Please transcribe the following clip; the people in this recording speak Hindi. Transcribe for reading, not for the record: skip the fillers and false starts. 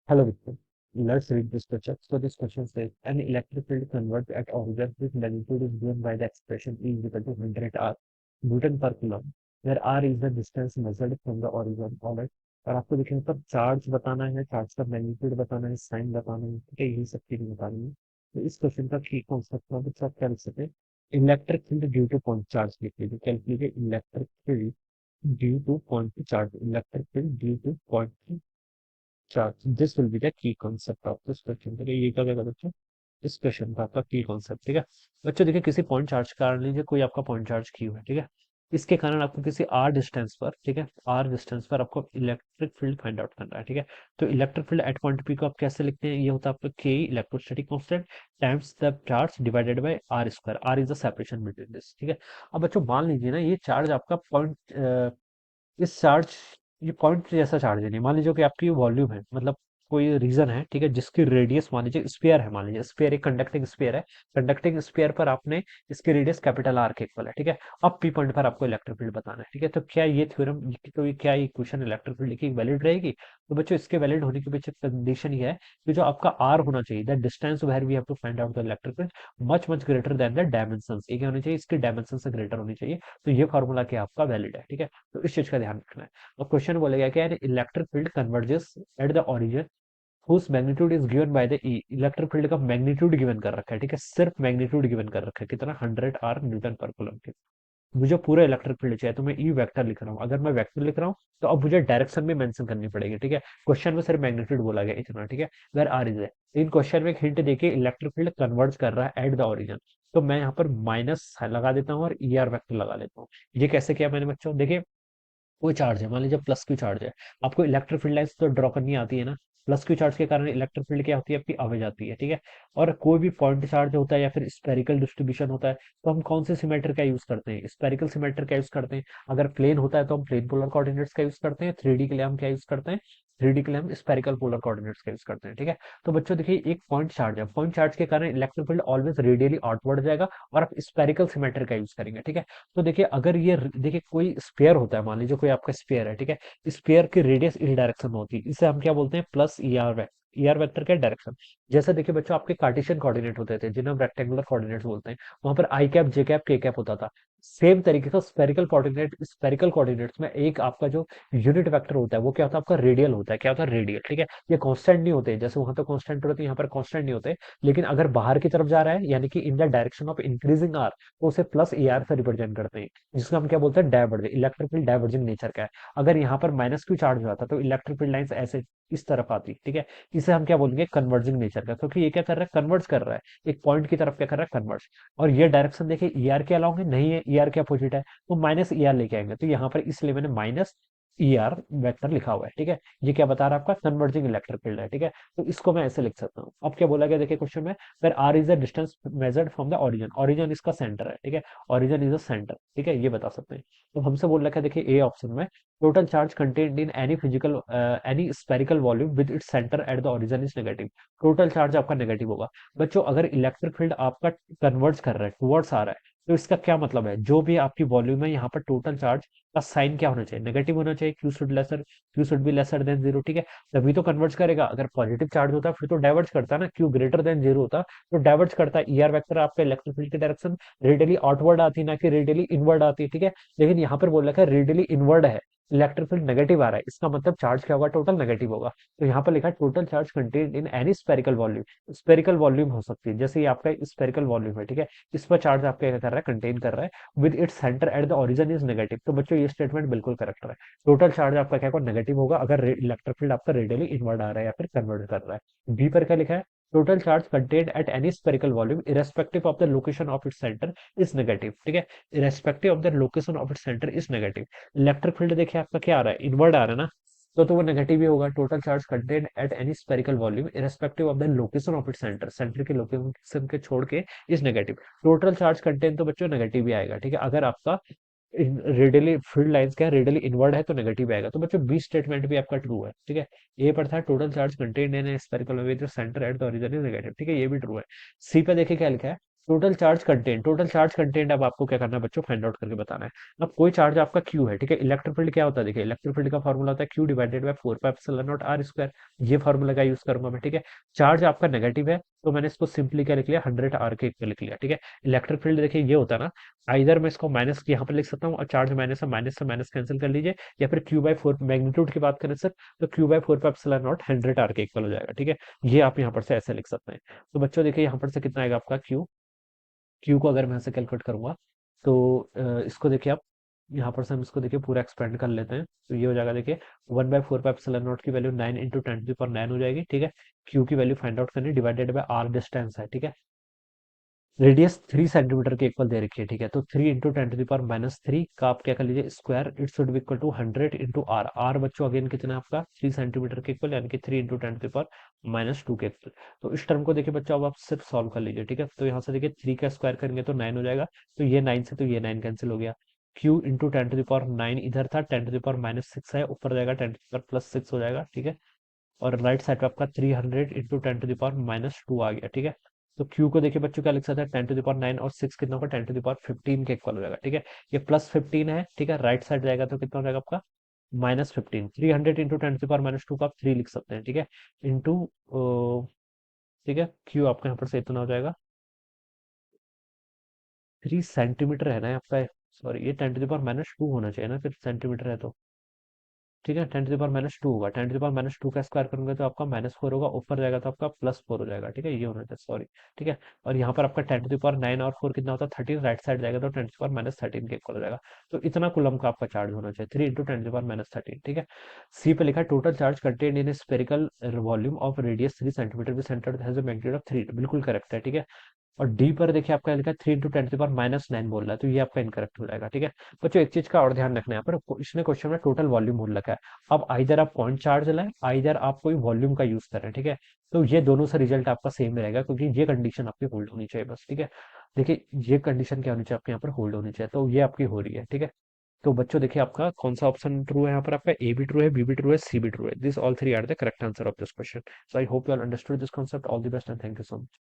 Hello, Victor. Let's read this question. So this question says an electric field converts at origin with magnitude is given by the expression E is equal to 100 R Newton per coulomb, where R is the distance measured from the origin. Alright. और आपको देखिए मतलब चार्ज बताना है, चार्ज का मैग्नीट्यूड बताना है, साइन बताना है, ठीक है, यही सब चीजें बतानी है। तो इस क्वेश्चन का की कॉन्सेप्ट में आप क्या लिख सकते हैं? Electric field due two point charge लिख लीजिए। क्या लिख लीजिए? Electric field due two point charge. Electric field due two point charge, this will be the key concept of this question. ठीक है, ये क्या क्या बच्चों, इस क्वेश्चन का आपका की कॉन्सेप्ट। ठीक है बच्चों, देखिए किसी पॉइंट चार्ज का मान लीजिए कोई आपका पॉइंट चार्ज क्यू है, ठीक है। इसके कारण आपको किसी आर डिस्टेंस पर, ठीक है, आर डिस्टेंस पर आपको इलेक्ट्रिक फील्ड फाइंड आउट करना है, ठीक है। तो electric field at point P को आप कैसे लिखते हैं? ये होता है आपका k electrostatic constant times the charge divided by r square. R is the separation between this, ठीक है। अब बच्चों मान लीजिए ना ये चार्ज आपका पॉइंट, इस चार्ज, ये पॉइंट जैसा चार्ज है नहीं, मान लीजिए कि आपकी वॉल्यूम है, मतलब कोई रीजन है, ठीक है, जिसकी रेडियस मान लीजिए स्फीयर है, मान लीजिए स्फीयर एक कंडक्टिंग स्फीयर है। कंडक्टिंग स्फीयर पर आपने इसकी रेडियस कैपिटल आर के इक्वल है, ठीक है। अब पी पॉइंट पर आपको इलेक्ट्रिक फील्ड बताना है, ठीक है। तो क्या ये थ्योरम, तो ये क्या इक्वेशन इलेक्ट्रिक फील्ड की वैलिड रहेगी? तो बच्चों इसके वैलिड होने के पीछे कंडीशन ये है कि जो आपका आर होना चाहिए, the distance where we have to find out the electric field much much greater than the dimension. ये क्या होनी चाहिए? इसकी डायमेंशन से ग्रेटर होनी चाहिए। तो ये फॉर्मूला क्या आपका वैलिड है, ठीक है। तो इस चीज का ध्यान रखना है। और क्वेश्चन बोलेगा कि electric field converges at the origin whose magnitude is given by the E। Electric field का मैग्नीट्यूड गिवन कर रखा है, ठीक है, सिर्फ मैग्नीट्यूड गिवन कर रखा है, कितना? 100 आर न्यूटन पर कूलम के। मुझे पूरा इलेक्ट्रिक फील्ड चाहिए, तो मैं ई वेक्टर लिख रहा हूँ। अगर मैं वेक्टर लिख रहा हूँ तो अब मुझे डायरेक्शन भी मेंशन करनी पड़ेगी, ठीक है। क्वेश्चन में सिर्फ मैग्नीट्यूड बोला गया इतना, ठीक है, वेर आर इज है। इन क्वेश्चन में एक हिंट देखिए, इलेक्ट्रिक फील्ड कन्वर्ज कर रहा है एट द ओरिजिन। तो मैं यहाँ पर माइनस लगा देता हूँ और ई आर वेक्टर लगा लेता हूँ। ये कैसे किया मैंने बच्चों? देखिए कोई चार्ज है, मान लीजिए प्लस क्यू चार्ज है, आपको इलेक्ट्रिक फील्ड लाइंस तो ड्रॉ करनी आती है ना। प्लस क्यू चार्ज के कारण इलेक्ट्रिक फील्ड क्या होती है? आपकी आवे जाती है, ठीक है। और कोई भी पॉइंट चार्ज होता है या फिर स्पेरिकल डिस्ट्रीब्यूशन होता है, तो हम कौन से सिमेट्री का यूज करते हैं? स्पेरिकल सिमेट्री का यूज करते हैं। अगर प्लेन होता है तो हम प्लेन पोलर कोऑर्डिनेट्स का यूज करते हैं। 3D के लिए हम क्या यूज करते हैं? 3D के लिए हम स्पेरिकल पोलर कोऑर्डिनेट्स का यूज करते हैं, ठीक है। तो बच्चों देखिए एक पॉइंट चार्ज है, पॉइंट चार्ज के कारण electric field always radially outward जाएगा और आप स्पेरिकल सिमेट्री का यूज करेंगे, ठीक है। तो देखिए अगर ये देखिए कोई स्फीयर होता है, मान लीजिए कोई आपका स्फीयर है, ठीक है। स्फीयर की रेडियस इस डायरेक्शन में होती है, इसे हम क्या बोलते हैं? Plus E R vector. E R vector क्या? डायरेक्शन। जैसे देखिए बच्चों आपके कार्टेशियन कोऑर्डिनेट होते थे जिन्हें हम रेक्टेंगुलर कोऑर्डिनेट्स बोलते हैं, वहां पर आई कैप जे कैप के कैप होता था। सेम तरीके से स्पेरिकल कोऑर्डिनेट, स्पेरिकल कोऑर्डिनेट्स में एक आपका जो यूनिट वेक्टर होता है वो क्या होता है? आपका रेडियल होता है। क्या होता है? रेडियल, ठीक है। ये कांस्टेंट नहीं होते, जैसे वहां तो कांस्टेंट होते हैं, यहाँ पर कांस्टेंट नहीं होते। लेकिन अगर बाहर की तरफ जा रहा है यानी कि in the direction of increasing r, तो उसे प्लस ए आर से रिप्रेजेंट करते हैं, जिसको हम क्या बोलते हैं? Divergent. Electric field diverging nature का है। अगर यहाँ पर माइनस क्यू चार्ज हो जाता तो इलेक्ट्रिक फील्ड लाइंस ऐसे इस तरफ आती, ठीक है। इसे हम क्या बोलेंगे? कन्वर्जिंग नेचर का, क्योंकि ये क्या कर रहा है? कन्वर्ज कर रहा है, एक पॉइंट की तरफ क्या कर रहा है? कन्वर्ज। और ये डायरेक्शन देखिए ई आर के अलाउंग है, नहीं है, ई आर के अपोजिट है, तो माइनस ई आर लेके आएंगे। तो यहाँ पर इसलिए मैंने माइनस ई आर वेक्टर लिखा हुआ है, ठीक है। ये क्या बता रहा है? आपका कन्वर्जिंग इलेक्ट्रिक फील्ड है, ठीक है। तो इसको मैं ऐसे लिख सकता हूँ। अब क्या बोला गया देखिए क्वेश्चन में, where r is the distance measured from the origin. Origin इसका सेंटर है, ठीक है। ओरिजिन इज द सेंटर, ठीक है, ये बता सकते हैं। तो हमसे बोल रखा है देखिए ए ऑप्शन में, total charge contained in any physical any spherical volume with its centre at the origin is negative. Total charge आपका नेगेटिव होगा। बच्चों अगर इलेक्ट्रिक फील्ड आपका कन्वर्ज कर रहा है, टुवर्ड्स आ रहा है, तो इसका क्या मतलब है? जो भी आपकी वॉल्यूम है यहाँ पर टोटल चार्ज का साइन क्या होना चाहिए? नेगेटिव होना चाहिए। Q should be lesser than zero, ठीक है। तभी तो कन्वर्ज करेगा। अगर पॉजिटिव चार्ज होता फिर तो डाइवर्ज करता ना, क्यू ग्रेटर देन जीरो होता तो डाइवर्ज करता। ई आर वेक्टर आपका इलेक्ट्रिक फील्ड की डायरेक्शन रेडियली आउटवर्ड आती, ना कि रेडियली इनवर्ड आती, ठीक है। लेकिन यहाँ पर बोल रखा है रेडियली इनवर्ड है, इलेक्ट्रिक फील्ड नेगेटिव आ रहा है, इसका मतलब चार्ज क्या होगा? टोटल नेगेटिव होगा। तो यहाँ पर लिखा है total charge contained in any spherical volume. Spherical volume हो सकती है, जैसे ये आपका स्पेरिकल वॉल्यूम है, ठीक है। इस पर चार्ज आपका क्या कर रहा है? कंटेन कर रहा है with its centre at the origin is negative. तो बच्चों ये स्टेटमेंट बिल्कुल करेक्ट है। टोटल चार्ज आपका क्या होगा? नेगेटिव होगा अगर इलेक्ट्रिक फील्ड आपका रेडियली इनवर्ड आ रहा है या फिर कन्वर्ट कर रहा है। बी पर क्या लिखा है? Total charge contained at any spherical volume irrespective of the location of its centre is negative, ठीक है। Irrespective of the location of its centre is negative. Electric field देखिए आपका क्या आ रहा है? इनवर्ड आ रहा है ना, तो वो नेगेटिव ही होगा। Total charge contain at any spherical volume irrespective of the location of its centre, centre के लोकेशन के छोड़ के is negative. Total charge contain तो बच्चों नेगेटिव ही आएगा, ठीक है। अगर आपका रेडियली फील्ड लाइंस क्या है? रेडियली इनवर्ड है तो नेगेटिव आएगा। तो बच्चों बी स्टेटमेंट भी आपका ट्रू है, ठीक है। ए पर था total charge contain in spherical with centre at the origin is negative, ठीक है, ये भी ट्रू है। सी पे देखिए क्या लिखा है? टोटल चार्ज कंटेंट अब आपको क्या करना है बच्चों, फाइंड आउट करके बताना है। अब कोई चार्ज आपका क्यू है, ठीक है। इलेक्ट्रिक फील्ड क्या होता है, देखिए इलेक्ट्रिक फील्ड का फॉर्मूला होता है q divided by 4 pi epsilon naught r square. ये फॉर्मूला का यूज करूंगा मैं, ठीक है। चार्ज आपका नेगेटिव है, तो मैंने इसको सिंपली क्या लिख लिया, 100 आर के इक्वल लिख लिया, ठीक है। इलेक्ट्रिक फील्ड देखिए ये होता है ना, आइदर मैं इसको माइनस यहाँ पर लिख सकता हूँ और चार्ज माइनस है, माइनस से माइनस कैंसिल कर लीजिए, या फिर क्यू बाई 4, मैग्नीट्यूड की बात करें सर, तो q by 4 pi epsilon naught 100 r के इक्वल हो जाएगा, ठीक है। ये आप यहाँ पर से ऐसे लिख सकते हैं। तो बच्चों देखिए यहाँ पर से कितना आएगा आपका क्यू, क्यू को अगर मैं ऐसे कैलकुलेट करूंगा, तो इसको देखिए आप, यहाँ पर से हम इसको देखिए पूरा एक्सपेंड कर लेते हैं, तो ये हो जाएगा देखिए 1/4 पाई एप्सिलॉन नॉट की वैल्यू 9 × 10⁻9 हो जाएगी, ठीक है। क्यू की वैल्यू फाइंड आउट करनी, डिवाइडेड बाय आर डिस्टेंस है, ठीक है। रेडियस 3 सेंटीमीटर के इक्वल दे रखी है, ठीक है। तो 3 × 10⁻³ का आप क्या कर लीजिए square, it should be equal to 100 × r बच्चों अगेन कितना है आपका 3 सेंटीमीटर के इक्वल, यानी कि 3 × 10⁻² के इक्वल। तो इस टर्म को देखिए बच्चों अब आप सिर्फ सॉल्व कर लीजिए, ठीक है। तो यहाँ से देखिए 3 का स्क्वायर करेंगे तो 9 हो जाएगा, तो ये 9 से तो ये 9 कैंसिल हो गया। क्यू इंटू 10⁻9 इधर था, 10⁻6 है, ऊपर जाएगा 10⁻+6 हो जाएगा, ठीक है। और राइट साइड पे आपका 300 × 10⁻² आ गया, ठीक है। तो क्यू को देखिए बच्चों क्या लिख सकते हैं, 10⁻9 और 6 कितना होगा, 10⁻15 के इक्वल हो जाएगा, ठीक है। ये +15 है, ठीक है। राइट साइड जाएगा तो कितना हो जाएगा आपका -15। 300 × 10⁻² को आप 3 लिख सकते हैं, ठीक है। इंटू, ठीक है, क्यू आपका यहाँ पर से इतना हो जाएगा 3 सेंटीमीटर है ना आपका, सॉरी ये 10⁻² होना चाहिए ना, फिर सेंटीमीटर है तो, ठीक है। 10⁻² होगा, 10⁻² का स्क्वायर करूंगा तो आपका -4 होगा, ऊपर जाएगा तो आपका +4 हो जाएगा, ठीक है। ये होना चाहिए, सॉरी, ठीक है। और यहाँ पर आपका 10⁻9 और 4 कितना होता है 13, राइट साइड जाएगा तो 10⁻13 के इक्वल हो जाएगा। तो इतना कुलम का आपका चार्ज होना चाहिए, 3 × 10⁻13, ठीक है। सी पे लिखा total charge contain in spherical volume of radius 3 centimetre with centre has a magnitude of 3, बिल्कुल करेक्ट है, ठीक है। और डी पर देखिए आपका लिखा है 3 × 10⁻9 बोल रहा है, तो ये आपका इनकरेक्ट हो जाएगा, ठीक है। बच्चों एक चीज का और ध्यान रखना है यहाँ पर, इसने क्वेश्चन में टोटल वॉल्यूम बोल रखा है। अब आइदर आप पॉइंट चार्ज लाएं, आइदर आप कोई वॉल्यूम का यूज करें, ठीक है। तो ये दोनों से रिजल्ट आपका सेम रहेगा, क्योंकि ये कंडीशन आपकी होल्ड होनी चाहिए बस, ठीक है। देखिए ये कंडीशन क्या होनी चाहिए आपके यहाँ पर, होल्ड होनी चाहिए, तो ये आपकी हो रही है, ठीक है। तो बच्चों देखिए आपका कौन सा ऑप्शन ट्रू है यहाँ पर, आपका ए भी ट्रू है, बी भी ट्रू है, सी भी ट्रू है। This all three are the correct answer of this question. So I hope you all understood this concept. All the best and thank you so much.